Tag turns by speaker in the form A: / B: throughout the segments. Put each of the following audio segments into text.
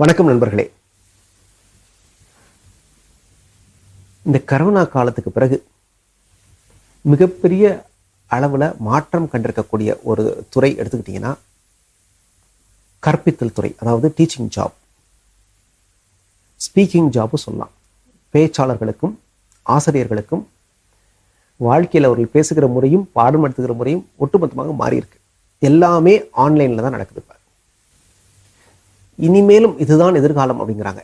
A: வணக்கம் நண்பர்களே. இந்த கரோனா காலத்துக்கு பிறகு மிகப்பெரிய அளவில் மாற்றம் கண்டிருக்கக்கூடிய ஒரு துறை எடுத்துக்கிட்டிங்கன்னா கற்பித்தல் துறை, அதாவது டீச்சிங் ஜாப், ஸ்பீக்கிங் ஜாப்பு சொல்லலாம். பேச்சாளர்களுக்கும் ஆசிரியர்களுக்கும் வாழ்க்கையில் அவர்கள் பேசுகிற முறையும் பாடம் எடுத்துக்கிற முறையும் ஒட்டுமொத்தமாக மாறி இருக்கு. எல்லாமே ஆன்லைனில் தான் நடக்குது. இப்போ இனிமேலும் இதுதான் எதிர்காலம் அப்படிங்கிறாங்க.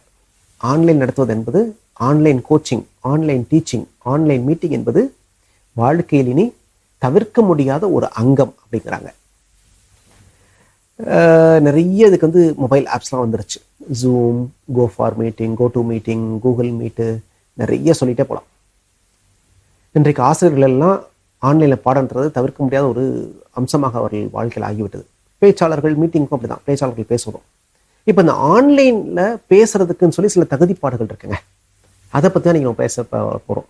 A: ஆன்லைன் நடத்துவது என்பது, online coaching, online teaching, online meeting என்பது வாழ்க்கையில் இனி தவிர்க்க முடியாத ஒரு அங்கம் அப்படிங்கிறாங்க. நிறைய இதுக்கு மொபைல் ஆப்ஸ்லாம் வந்துருச்சு. Zoom, go for meeting, go to meeting, Google Meet, நிறைய சொல்லிட்டே போகலாம். இன்றைக்கு ஆசிரியர்கள் எல்லாம் ஆன்லைனில் பாடன்றது தவிர்க்க முடியாத ஒரு அம்சமாக அவர்கள் வாழ்க்கையில் ஆகிவிட்டது. பேச்சாளர்கள் மீட்டிங்கும் அப்படிதான், பேச்சாளர்கள் பேசுவதும். இப்போ இந்த ஆன்லைனில் பேசுறதுக்குன்னு சொல்லி சில தகுதிப்பாடுகள் இருக்குங்க. அதை பற்றி தான் நீங்கள் பேச போகிறோம்.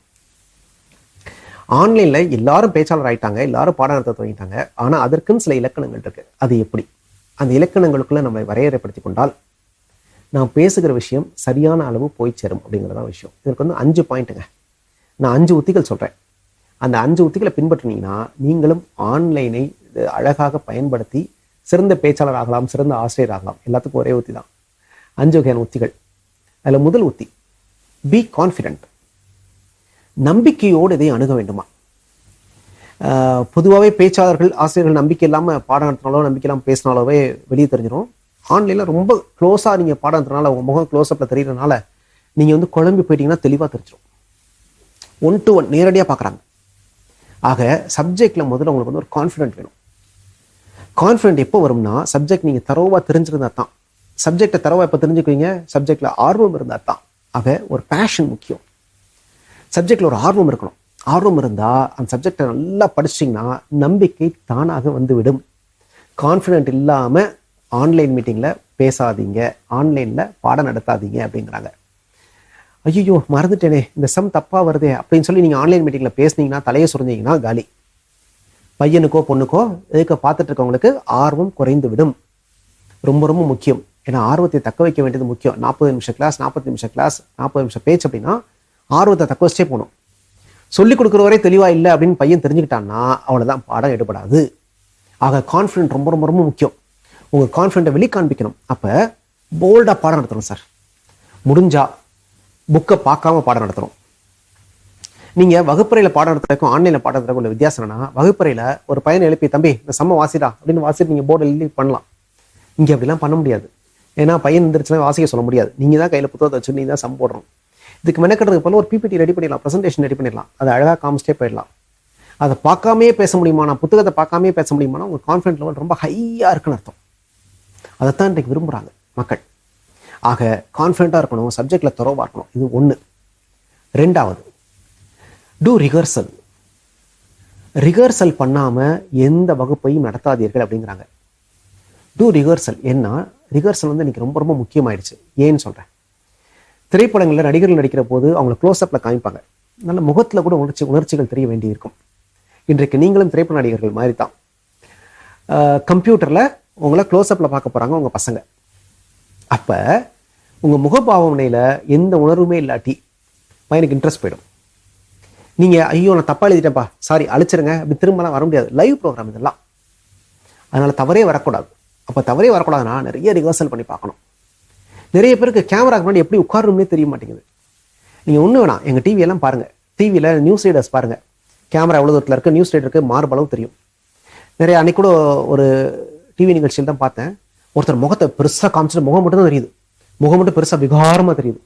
A: ஆன்லைனில் எல்லாரும் பேச்சாளர் ஆகிட்டாங்க, எல்லாரும் பாடம் நடத்த தொடங்கிட்டாங்க. ஆனால் அதற்குன்னு சில இலக்கணங்கள் இருக்கு. அது எப்படி? அந்த இலக்கணங்களுக்குள்ள நம்ம வரையறைப்படுத்தி கொண்டால் நான் பேசுகிற விஷயம் சரியான அளவு போய் சேரும் அப்படிங்கிறதான் விஷயம். இதற்கு 5 பாயிண்ட்டுங்க. நான் 5 உத்திகள் சொல்கிறேன். அந்த 5 உத்திகளை பின்பற்றினீங்கன்னா நீங்களும் ஆன்லைனை அழகாக பயன்படுத்தி சிறந்த பேச்சாளர் ஆகலாம், சிறந்த ஆசிரியர் ஆகலாம். எல்லாத்துக்கும் ஒரே உத்தி தான். 5 வகையான உத்திகள். அதில் முதல் உத்தி, பி கான்ஃபிடென்ட். நம்பிக்கையோடு இதை அணுக வேண்டுமா? பொதுவாகவே பேச்சாளர்கள் ஆசிரியர்கள் நம்பிக்கை இல்லாமல் பாடம் நடத்தினாலோ நம்பிக்கை இல்லாமல் பேசினாலோவே வெளியே தெரிஞ்சிடும். ஆன்லைனில் ரொம்ப க்ளோஸாக நீங்கள் பாடம் நடத்துறதுனால, உங்கள் முகம் க்ளோஸ்அப்பில் தெரிகிறதுனால நீங்கள் குழம்பி போயிட்டீங்கன்னா தெளிவாக தெரிஞ்சிடும். 1 to 1 நேரடியாக பார்க்குறாங்க. ஆக சப்ஜெக்டில் முதல்ல உங்களுக்கு ஒரு கான்ஃபிடென்ட் வேணும். கான்ஃபிடென்ட் எப்போ வரும்னா, சப்ஜெக்ட் நீங்கள் தரோவாக தெரிஞ்சிருந்தா தான். சப்ஜெக்டை தரோவா எப்போ தெரிஞ்சுக்குவீங்க? சப்ஜெக்டில் ஆர்வம் இருந்தால் தான். ஆக ஒரு பேஷன் முக்கியம். சப்ஜெக்டில் ஒரு ஆர்வம் இருக்கணும். ஆர்வம் இருந்தால் அந்த சப்ஜெக்டை நல்லா படிச்சிட்டிங்கன்னா நம்பிக்கை தானாக வந்துவிடும். கான்ஃபிடென்ட் இல்லாமல் ஆன்லைன் மீட்டிங்கில் பேசாதீங்க, ஆன்லைனில் பாடம் நடத்தாதீங்க அப்படிங்கிறாங்க. ஐயோ மறந்துட்டேனே, இந்த சம் தப்பாக வருதே அப்படின்னு சொல்லி நீங்கள் ஆன்லைன் மீட்டிங்கில் பேசுனீங்கன்னா, தலையை சுரிஞ்சிங்கன்னா காலி. பையனுக்கோ பொண்ணுக்கோ எதுக்க பார்த்துட்டு இருக்கவங்களுக்கு ஆர்வம் குறைந்து விடும். ரொம்ப ரொம்ப முக்கியம். ஏன்னா ஆர்வத்தை தக்க வைக்க வேண்டியது முக்கியம். 40 நிமிஷம் கிளாஸ், 40 நிமிஷம் கிளாஸ், 40 நிமிஷம் பேச்சு அப்படின்னா ஆர்வத்தை தக்க வச்சே போகணும். சொல்லிக் கொடுக்குறவரே தெளிவா இல்லை அப்படின்னு பையன் தெரிஞ்சுக்கிட்டான்னா அவ்வளோதான், பாடம் எடுபடாது. ஆக கான்ஃபிடென்ட் ரொம்ப ரொம்ப ரொம்ப முக்கியம். உங்கள் கான்ஃபிடென்ட்டை வெளிக்காண்பிக்கணும். அப்போ போல்டாக பாடம் நடத்தணும் சார். முடிஞ்சா புக்கை பார்க்காம பாடம் நடத்தணும். நீங்கள் வகுப்பறையில் பாடம் நடத்துறதுக்கும் ஆன்லைனில் பாடம் நடத்துறதுக்கும் உள்ள வித்தியாசம் என்னன்னா, வகுப்பறையில் ஒரு பையனை எழுப்பி, தம்பி இந்த சம்ம வாசிடா அப்படின்னு வாசிட்டு நீங்கள் போர்டு எழுதி பண்ணலாம். இங்கே அப்படிலாம் பண்ண முடியாது. ஏன்னா பையன் எந்திரிச்சுனா வாசிக்க சொல்ல முடியாது. நீங்கள் தான் கையில் புத்தகத்தை வச்சு நீங்கள் தான் சம் போடுறோம். இதுக்கு மெனக்கிறதுக்கு போல ஒரு பிபிடி ரெடி பண்ணிடலாம், ப்ரெசன்டேஷன் ரெடி பண்ணிடலாம். அதை அழகாக காமிச்சிட்டே போயிடலாம். அதை பார்க்காமே பேச முடியுமானா, புத்தகத்தை பார்க்காமே பேச முடியுமானா உங்கள் கான்ஃபிடென்ட் லெவல் ரொம்ப ஹையாக இருக்குன்னு அர்த்தம். அதைத்தான் இன்றைக்கு விரும்புகிறாங்க மக்கள். ஆக கான்ஃபிடென்ட்டாக இருக்கணும், சப்ஜெக்டில் தரோவாக இருக்கணும். இது 1. 2வது, டூ ரிஹர்சல். ரிஹர்சல் பண்ணாமல் எந்த வகுப்பையும் நடத்தாதீர்கள் அப்படிங்கிறாங்க. Two rehearsal. என்ன ரிஹர்சல் இன்னைக்கு ரொம்ப ரொம்ப முக்கியமாயிடுச்சு. ஏன்னு சொல்கிறேன். திரைப்படங்களில் நடிகர்கள் நடிக்கிற போது அவங்களை க்ளோஸ்அப்பில் காமிப்பாங்க. நல்ல முகத்தில் கூட உணர்ச்சிகள் தெரிய வேண்டி இருக்கும். இன்றைக்கு நீங்களும் திரைப்பட நடிகர்கள் மாதிரி தான். கம்ப்யூட்டரில் உங்களை க்ளோஸ்அப்பில் பார்க்க போகிறாங்க உங்கள் பசங்க. அப்போ உங்கள் முகபாவனையில் எந்த உணர்வுமே இல்லாட்டி பையனுக்கு இன்ட்ரெஸ்ட் போயிடும். நீங்கள் ஐயோ நான் தப்பாக எழுதிட்டேன்ப்பா, சாரி அழிச்சிருங்க அப்படி திரும்பலாம் வர முடியாது. லைவ் ப்ரோக்ராம் இதெல்லாம். அதனால் தவறே வரக்கூடாது. அப்போ தவறே வரக்கூடாதுன்னா நிறைய ரிஹர்சல் பண்ணி பார்க்கணும். நிறைய பேருக்கு கேமராக்கு முன்னாடி எப்படி உட்காரணும்னே தெரிய மாட்டேங்குது. நீங்கள் ஒன்றும் வேணாம், எங்கள் டிவியெல்லாம் பாருங்கள். டிவியில் நியூஸ் ரீடர்ஸ் பாருங்கள். கேமரா எவ்வளோ தூரத்தில் இருக்குது, நியூஸ் ரீடருக்கு மார்பளவு தெரியும். நிறைய அன்னைக்கு கூட ஒரு டிவி நிகழ்ச்சியில் தான் பார்த்தேன். ஒருத்தர் முகத்தை பெருசாக காமிச்சிட்டு முகம் மட்டும் தான் தெரியுது. முகம் மட்டும் பெருசாக விகாரமாக தெரியுது.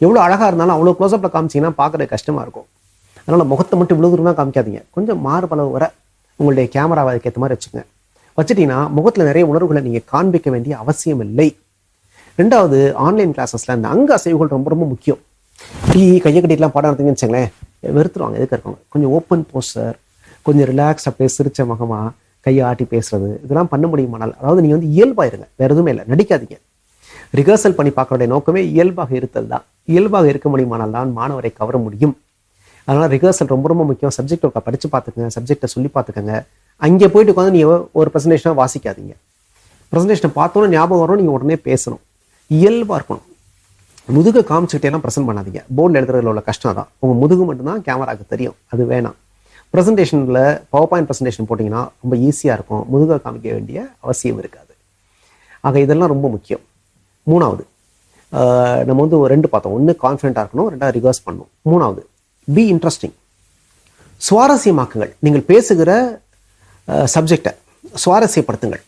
A: எவ்வளோ அழகாக இருந்தாலும் அவ்வளோ க்ளோஸ்அப்பில் காமிச்சிங்கன்னா பார்க்குறது கஷ்டமாக இருக்கும். அதனால் முகத்தை மட்டும் இவ்வளோ தூரம் தான் காமிக்காதீங்க. கொஞ்சம் மார்பளவு வர உங்களுடைய கேமராவை அதுக்கேற்ற மாதிரி வச்சுக்கோங்க. வச்சுட்டீங்கன்னா முகத்தில் நிறைய உணர்வுகளை நீங்கள் காண்பிக்க வேண்டிய அவசியம் இல்லை. 2வது, ஆன்லைன் கிளாஸஸில் இந்த அங்க அசைவுகள் ரொம்ப ரொம்ப முக்கியம். கையை கட்டிட்டுலாம் பாடம் நடத்துங்கன்னு வச்சுங்களேன், வெறுத்துருவாங்க. எதுக்கு இருக்காங்க? கொஞ்சம் ஓப்பன் போஸ்டர், கொஞ்சம் ரிலாக்ஸ், அப்படியே சிரிச்ச முகமா கையை ஆட்டி பேசுறது, இதெல்லாம் பண்ண முடியுமானால், அதாவது நீங்கள் இயல்பாயிருங்க, வேற எதுவுமே இல்லை, நடிக்காதீங்க. ரிஹர்சல் பண்ணி பார்க்கறதுடைய நோக்கமே இயல்பாக இருத்தல் தான். இயல்பாக இருக்க முடியுமானால் தான் மாணவரை கவர முடியும். அதனால் ரிஹர்சல் ரொம்ப ரொம்ப முக்கியம். சப்ஜெக்டை படித்து பார்த்துக்கங்க, சப்ஜெக்டை சொல்லி பார்த்துக்கங்க. அங்கே போயிட்டு உட்காந்து நீங்கள் ஒரு ப்ரெசன்டேஷனாக வாசிக்காதீங்க. ப்ரெசன்டேஷனை பார்த்தோன்னே ஞாபகம் வரும், நீங்கள் உடனே பேசணும். இயல்பாக இருக்கணும். முதுகு காமிச்சுக்கிட்டே எல்லாம் ப்ரெசென்ட் பண்ணாதீங்க. போர்டில் எழுதுறதுல உள்ள கஷ்டம் தான். உங்கள் முதுகு மட்டும்தான் கேமராக்கு தெரியும், அது வேணாம். ப்ரெசன்டேஷனில் பவர் பாயிண்ட் ப்ரெசன்டேஷன் போட்டிங்கன்னா ரொம்ப ஈஸியாக இருக்கும், முதுகை காமிக்க வேண்டிய அவசியம் இருக்காது. ஆக இதெல்லாம் ரொம்ப முக்கியம். மூணாவது, நம்ம வந்து 2 பார்த்தோம். ஒன்று கான்ஃபிடென்ட்டாக இருக்கணும், 2 ரிவர்ஸ் பண்ணணும். மூணாவது, பி இன்ட்ரெஸ்டிங். சுவாரஸ்யமாக்குங்கள். நீங்கள் பேசுகிற சப்ஜெக்டை சுவாரஸ்யப்படுத்துங்கள்.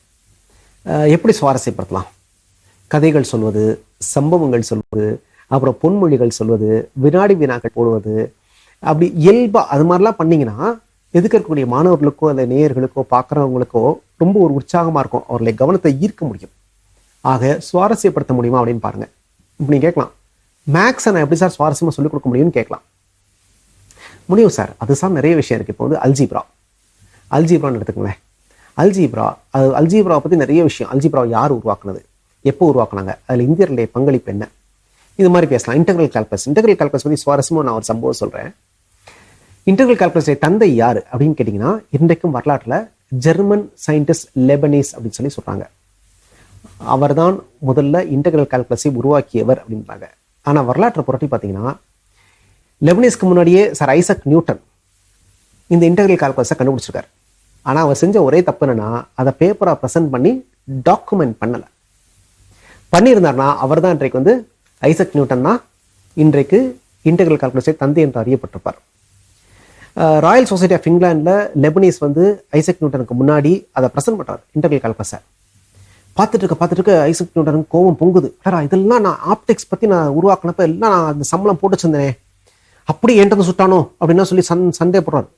A: எப்படி சுவாரஸ்யப்படுத்தலாம்? கதைகள் சொல்வது, சம்பவங்கள் சொல்வது, அப்புறம் பொன்மொழிகள் சொல்வது, வினாடி வினாக்கள் போடுவது, அப்படி இயல்பா அது மாதிரிலாம் பண்ணீங்கன்னா எதுக்கு இருக்கக்கூடிய மாணவர்களுக்கோ அல்ல நேயர்களுக்கோ பார்க்குறவங்களுக்கோ ரொம்ப ஒரு உற்சாகமாக இருக்கும், அவர்களை கவனத்தை ஈர்க்க முடியும். ஆக சுவாரஸ்யப்படுத்த முடியுமா அப்படின்னு பாருங்க. இப்போ நீங்கள் கேட்கலாம், மேக்ஸை நான் எப்படி சார் சுவாரஸ்யமாக சொல்லிக் கொடுக்க முடியும்னு கேட்கலாம். முடியும் சார், அது சார் நிறைய விஷயம் இருக்குது. இப்போ வந்து அல்ஜீப்ரான்னு எடுத்துக்கங்களேன். அல்ஜீப்ராவை பற்றி நிறைய விஷயம். அல்ஜீப்ராவை யார் உருவாக்குனது, எப்போ உருவாக்குனாங்க, அதில் இந்தியர்களுடைய பங்களிப்பு என்ன, இது மாதிரி பேசலாம். இன்டெக்ரல் கால்குலஸ் பற்றி சுவாரஸ்யமாக நான் ஒரு சம்பவம் சொல்கிறேன். இன்டெக்ரல் கால்குலஸை தந்தை யார் அப்படின்னு கேட்டிங்கன்னா, இன்றைக்கும் வரலாற்றில் ஜெர்மன் சயின்டிஸ்ட் லெபனீஸ் அப்படின்னு சொல்லி சொல்கிறாங்க. அவர் தான் முதல்ல இன்டெக்ரல் கால்குலஸை உருவாக்கியவர் அப்படின்றாங்க. ஆனால் வரலாற்றை புரட்டி பார்த்தீங்கன்னா, லெபனீஸ்க்கு முன்னாடியே சார் ஐசக் நியூட்டன் இந்த இன்டெக்ரல் கால்குலஸை கண்டுபிடிச்சிருக்காரு. ஆனால் அவர் செஞ்ச ஒரே தப்பு என்னன்னா, அதை பேப்பராக ப்ரெசென்ட் பண்ணி டாக்குமெண்ட் பண்ணலை. பண்ணியிருந்தார்னா அவர் தான் இன்றைக்கு வந்து ஐசக் நியூட்டன் தான் இன்றைக்கு இன்டெக்ரல் கால்குலஸை தந்தை என்று அறியப்பட்டிருப்பார். ராயல் சொசைட்டி ஆஃப் இங்கிலாண்டில் லெபனீஸ் வந்து ஐசக் நியூட்டனுக்கு முன்னாடி அதை ப்ரெசென்ட் பண்ணுறாரு இன்டெக்ரல் கால்குலஸை. பார்த்துட்டு இருக்க ஐசக் நியூட்டனுக்கு கோவம் பொங்குது. இதெல்லாம் நான் ஆப்டிக்ஸ் பற்றி நான் உருவாக்கினப்ப எல்லாம் நான் அந்த சம்பளம் போட்டு வச்சிருந்தேனே, அப்படி என்கிட்ட சுட்டானோ அப்படின்னா சொல்லி சண்டே போடுறாரு.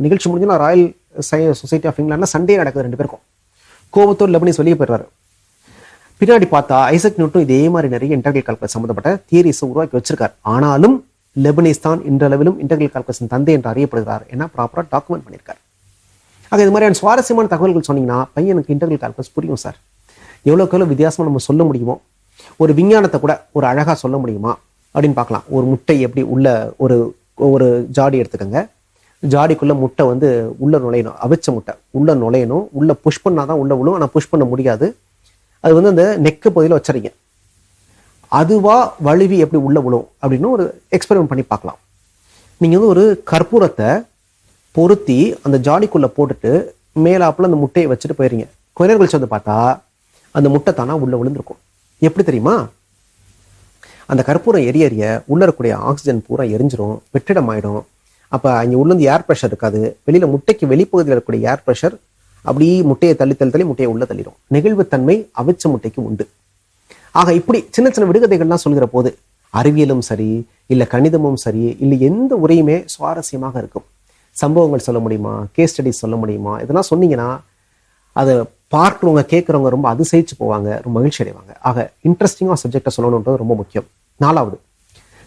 A: நிகழ்ச்சி முடிஞ்சுன்னா ராயல் சொசைட்டி ஆஃப் இங்கிலாண்டில் சண்டே நடக்குது 2 பேருக்கும். கோவத்தோடு லெபனீஸ் வெளியே போயிடுறாரு. பின்னாடி பார்த்தா ஐசக் நியூட்டன் இதே மாதிரி நிறைய இன்டெக்ரல் கால்குலஸ் சம்பந்தப்பட்ட தியரிஸை உருவாக்கி வச்சிருக்காரு. ஆனாலும் லெபனீஸ் தான் இன்றளவிலும் இன்டெக்ரல் கால்குலஸின் தந்தை என்று அறியப்படுகிறார். ஏன்னா ப்ராப்பராக டாக்குமெண்ட் பண்ணியிருக்காரு. ஆக இது மாதிரியான சுவாரஸ்யமான தகவல்கள் சொன்னீங்கன்னா பையனுக்கு இன்டெக்ரல் கால்குலஸ் புரியும் சார். எவ்வளோக்கு எவ்வளோ வித்தியாசமாக நம்ம சொல்ல முடியுமோ, ஒரு விஞ்ஞானத்தை கூட ஒரு அழகாக சொல்ல முடியுமா அப்படின்னு பார்க்கலாம். ஒரு முட்டை எப்படி உள்ள ஒரு ஜாடி எடுத்துக்கோங்க. ஜாடிக்குள்ள முட்டை வந்து உள்ள நுழையணும், அவிச்ச முட்டை உள்ள நுழையணும். உள்ள புஷ் பண்ணாதான் உள்ள விழும், ஆனால் புஷ் பண்ண முடியாது. அது வந்து அந்த நெக்கு பகுதியில் வச்சுறீங்க. அதுவா வழுவி எப்படி உள்ள விழும் அப்படின்னு ஒரு எக்ஸ்பெரிமெண்ட் பண்ணி பார்க்கலாம். நீங்கள் வந்து ஒரு கற்பூரத்தை பொருத்தி அந்த ஜாடிக்குள்ளே போட்டுட்டு மேலாப்பில் அந்த முட்டையை வச்சுட்டு போயிடுறீங்க. கொஞ்ச நேரம் கழிச்சு வந்து பார்த்தா அந்த முட்டை தானா உள்ள விழுந்திருக்கும். எப்படி தெரியுமா? அந்த கற்பூரம் எரிய உள்ள இருக்கக்கூடிய ஆக்சிஜன் பூரா எரிஞ்சிரும், வெற்றிடம் ஆயிடும். அப்போ அங்கே உள்ளேருந்து ஏர் ப்ரெஷர் இருக்காது. வெளியில் முட்டைக்கு வெளிப்பகுதியில் இருக்கக்கூடிய ஏர் ப்ரெஷர் அப்படியே முட்டையை தள்ளி முட்டையை உள்ள தள்ளிடும். நெகிழ்வுத்தன்மை அவிச்ச முட்டைக்கு உண்டு. ஆக இப்படி சின்ன சின்ன விடுகதைகள்லாம் சொல்கிற போது அறிவியலும் சரி, இல்லை கணிதமும் சரி, இல்லை எந்த உரையுமே சுவாரஸ்யமாக இருக்கும். சம்பவங்கள் சொல்ல முடியுமா, கேஸ் ஸ்டடிஸ் சொல்ல முடியுமா, இதெல்லாம் சொன்னீங்கன்னா அதை பார்க்குறவங்க கேட்குறவங்க ரொம்ப அதிசயிச்சு போவாங்க, ரொம்ப மகிழ்ச்சி அடைவாங்க. ஆக இன்ட்ரெஸ்டிங்காக சப்ஜெக்டை சொல்லணுன்றது ரொம்ப முக்கியம். 4வது,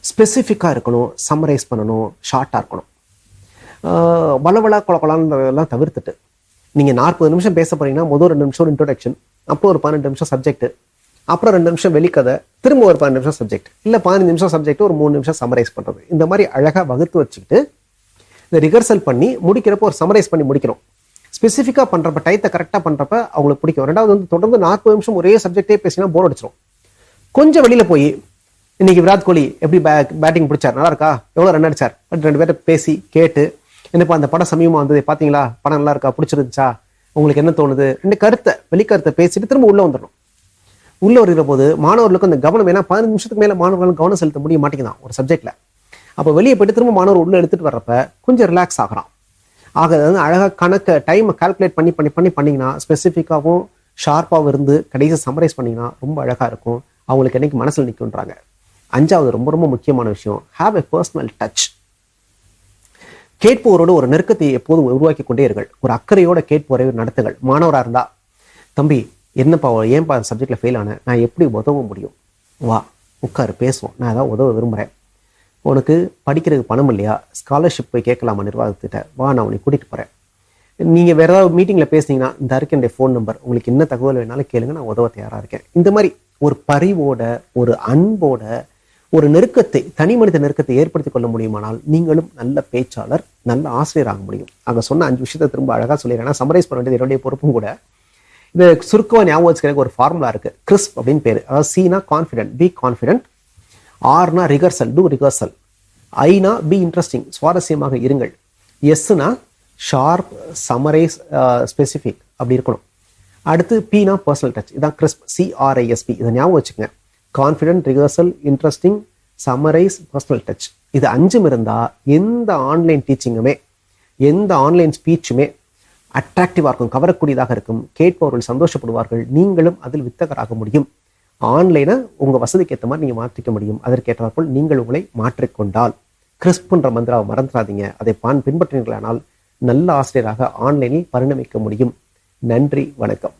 A: ஸ்பெசிஃபிக்காக இருக்கணும், சம்மரைஸ் பண்ணணும், ஷார்ட்டாக இருக்கணும். வளவளா கொலகொலான்றதெல்லாம் தவிர்த்துட்டு நீங்கள் 40 நிமிஷம் பேச போறீங்கன்னா முதல் 2 நிமிஷம் இன்ட்ரோடக்ஷன், அப்புறம் ஒரு 12 நிமிஷம் சப்ஜெக்ட், அப்புறம் 2 நிமிஷம் வெளிக்கதை, திரும்ப ஒரு 12 நிமிஷம் சப்ஜெக்ட், இல்லை 15 நிமிஷம் சப்ஜெக்ட், ஒரு 3 நிமிஷம் சம்மரைஸ் பண்ணுறது. இந்த மாதிரி அழகாக வகுத்து வச்சுக்கிட்டு இந்த ரிஹர்சல் பண்ணி முடிக்கிறப்போ ஒரு சம்மரைஸ் பண்ணி முடிக்கணும். ஸ்பெசிஃபிக்காக பண்ணுறப்ப, டயத்தை கரெக்டாக பண்ணுறப்ப அவங்களுக்கு பிடிக்கும். 2வது வந்து தொடர்ந்து 40 நிமிஷம் ஒரே சப்ஜெக்டே பேசினா போர் அடிச்சிடும். கொஞ்சம் வெளியில் போய் இன்னைக்கு விராட் கோலி எப்படி பேட்டிங் பிடிச்சார், நல்லா இருக்கா, எவ்வளோ ரன் அடிச்சார், 2 பேர்ட்ட பேசி கேட்டு, என்னப்பா அந்த படம் சமயமாக வந்தது பார்த்தீங்களா, படம் நல்லா இருக்கா, பிடிச்சிருந்துச்சா, உங்களுக்கு என்ன தோணுது, 2 வெளிக்கருத்தை பேசிட்டு திரும்ப உள்ளே வந்துடணும். உள்ளே வருகிற போது மாணவர்களுக்கு அந்த கவனம், ஏன்னா 15 நிமிஷத்துக்கு மேலே மாணவர்களும் கவனம் செலுத்த முடிய மாட்டேங்குதான் ஒரு சப்ஜெக்டில். அப்போ வெளியே போயிட்டு திரும்ப மாணவர் உள்ளே எடுத்துகிட்டு வர்றப்ப கொஞ்சம் ரிலாக்ஸ் ஆகிறான். ஆக அது அழகாக கணக்கை டைமை கால்குலேட் பண்ணிங்கன்னா ஸ்பெசிஃபிக்காகவும் ஷார்ப்பாகவும் இருந்து கடைசியாக சம்மரைஸ் பண்ணிங்கன்னா ரொம்ப அழகாக இருக்கும். அவங்களுக்கு என்னைக்கு மனசில் நிற்குன்றாங்க. 5வது ரொம்ப ரொம்ப முக்கியமான விஷயம், ஹாவ் எ பர்சனல் டச். கேட்போரோடு ஒரு நெருக்கத்தை எப்போதும் உருவாக்கி கொண்டே இருங்கள். ஒரு அக்கறையோட கேட்போரை நடத்துங்கள். மாணவராக இருந்தால், தம்பி என்னப்பா ஏன்பா அந்த சப்ஜெக்டில் ஃபெயில் ஆனேன், நான் எப்படி உதவ முடியும், வா உட்காரு பேசுவோம், நான் ஏதாவது உதவ விரும்புகிறேன், உனக்கு படிக்கிறதுக்கு பணம் இல்லையா, ஸ்காலர்ஷிப் போய் கேட்கலாமா நிர்வாகத்திட்ட, வா நான் உன்னை கூட்டிகிட்டு போகிறேன். நீங்கள் வேறு ஏதாவது மீட்டிங்கில் பேசுனீங்கன்னா இந்த இருக்க என்னுடைய ஃபோன் நம்பர், உங்களுக்கு என்ன தகவல் வேணாலும் கேளுங்க, நான் உதவ தயாராக இருக்கேன். இந்த மாதிரி ஒரு பரிவோட, ஒரு அன்போட, ஒரு நெருக்கத்தை, தனி மனித நெருக்கத்தை ஏற்படுத்தி கொள்ள முடியுமானால் நீங்களும் நல்ல பேச்சாளர், நல்ல ஆசிரியர் ஆக முடியும். அங்கே சொன்ன 5 விஷயத்தை திரும்ப அழகாக சொல்லிடுறேன். சம்மரைஸ் பண்ண வேண்டியது என்னுடைய பொறுப்பும் கூட. இது சுருக்கமாக ஞாபகம் வச்சுக்கிறதுக்கு ஒரு ஃபார்முலா இருக்கு. கிறிஸ்ப் அப்படின்னு பேரு. அதாவது சீனா கான்ஃபிடென்ட், பி கான்ஃபிடென்ட். ஆர்னா ரிகர்சல், டூ ரிகர்சல். ஐனா பி இன்ட்ரெஸ்டிங், சுவாரஸ்யமாக இருங்கள். எஸ்னா ஷார்ப், சமரைஸ், ஸ்பெசிஃபிக் அப்படி இருக்கணும். அடுத்து பினா பர்சனல் டச். இதான் கிறிஸ்ப், சிஆர்ஐஎஸ்பி. இதை ஞாபகம் வச்சுக்கோங்க. Confident, rehearsal, interesting, summarise, personal touch. இது 5 இருந்தா எந்த ஆன்லைன் டீச்சிங்குமே, எந்த ஆன்லைன் ஸ்பீச்சுமே அட்ராக்டிவாக இருக்கும், கவரக்கூடியதாக இருக்கும். கேட்பவர்கள் சந்தோஷப்படுவார்கள், நீங்களும் அதில் வித்தகராக முடியும். ஆன்லைனை உங்கள் வசதிக்கு ஏற்ற மாதிரி நீங்கள் மாற்றிக்க முடியும். அதற்கேற்றாற்போல் நீங்கள் உங்களை மாற்றிக்கொண்டால் கிறிஸ்ப்ன்ற மந்திராவை மறந்துடாதீங்க. அதை பின்பற்றினீர்களானால் நல்ல ஆசிரியராக ஆன்லைனில் பரிணமிக்க முடியும். நன்றி, வணக்கம்.